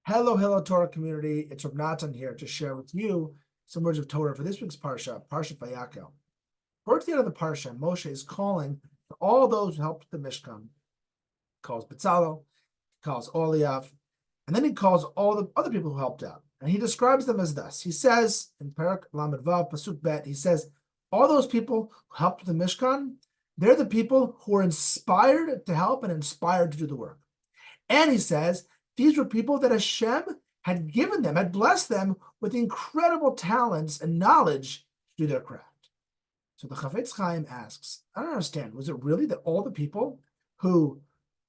Hello, Torah community. It's Rav Natan here to share with you some words of Torah for this week's Parsha, Vayakhel. Towards the end of the Parsha, Moshe is calling for all those who helped the Mishkan. He calls Bezalel, he calls Oliav, and then he calls all the other people who helped out. And he describes them as thus. He says, in Parak Lamed Vav, Pasuk Bet, he says, all those people who helped the Mishkan, they're the people who are inspired to help and inspired to do the work. And he says, these were people that Hashem had given them, had blessed them with incredible talents and knowledge to do their craft. So the Chafetz Chaim asks, I don't understand, was it really that all the people who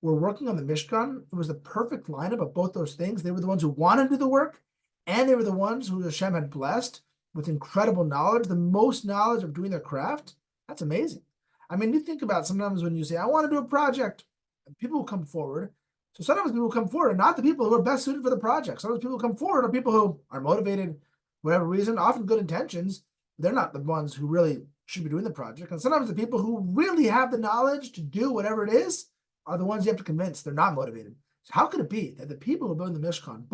were working on the Mishkan, it was the perfect lineup of both those things? They were the ones who wanted to do the work, and they were the ones who Hashem had blessed with incredible knowledge, the most knowledge of doing their craft? That's amazing. I mean, you think about sometimes when you say, I want to do a project, and people will come forward. So sometimes people come forward are not the people who are best suited for the project. Sometimes people come forward are people who are motivated, for whatever reason, often good intentions. They're not the ones who really should be doing the project. And sometimes the people who really have the knowledge to do whatever it is are the ones you have to convince they're not motivated. So how could it be that the people who built the Mishkan,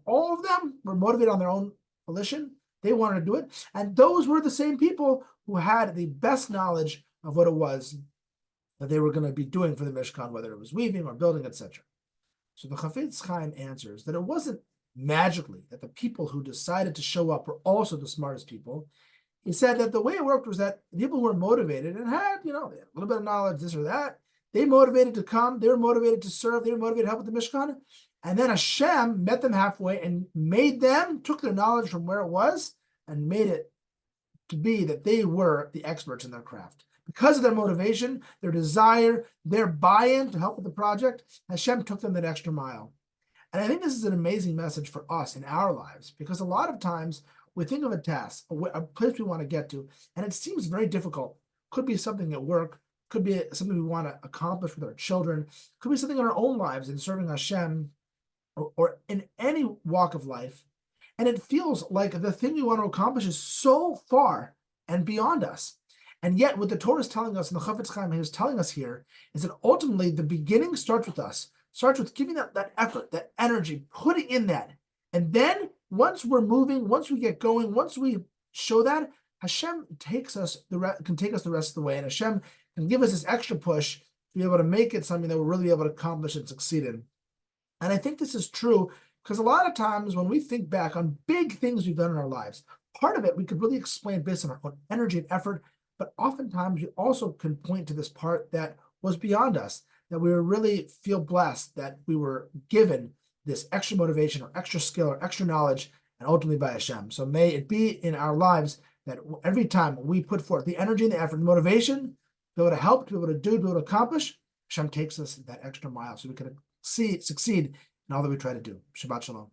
all of them were motivated on their own volition? They wanted to do it. And those were the same people who had the best knowledge of what it was that they were going to be doing for the Mishkan, whether it was weaving or building, etc. So the Chafetz Chaim answers that it wasn't magically that the people who decided to show up were also the smartest people. He said that the way it worked was that people who were motivated and had, they had a little bit of knowledge, this or that, they motivated to come, they were motivated to serve, they were motivated to help with the Mishkan. And then Hashem met them halfway and took their knowledge from where it was and made it to be that they were the experts in their craft. Because of their motivation, their desire, their buy-in to help with the project, Hashem took them that extra mile. And I think this is an amazing message for us in our lives, because a lot of times we think of a task, a place we want to get to, and it seems very difficult. Could be something at work, could be something we want to accomplish with our children, could be something in our own lives in serving Hashem, or in any walk of life. And it feels like the thing we want to accomplish is so far and beyond us. And yet, what the Torah is telling us, and the Chafetz Chaim is telling us here, is that ultimately the beginning starts with us, starts with giving that effort, that energy, putting in that. And then once we're moving, once we get going, once we show that, Hashem can take us the rest of the way, and Hashem can give us this extra push to be able to make it something that we'll really be able to accomplish and succeed in. And I think this is true because a lot of times when we think back on big things we've done in our lives, part of it we could really explain based on our own energy and effort. But oftentimes, you also can point to this part that was beyond us, that we really feel blessed that we were given this extra motivation or extra skill or extra knowledge, and ultimately by Hashem. So may it be in our lives that every time we put forth the energy and the effort and motivation to be able to help, to be able to do, to be able to accomplish, Hashem takes us that extra mile so we can succeed in all that we try to do. Shabbat Shalom.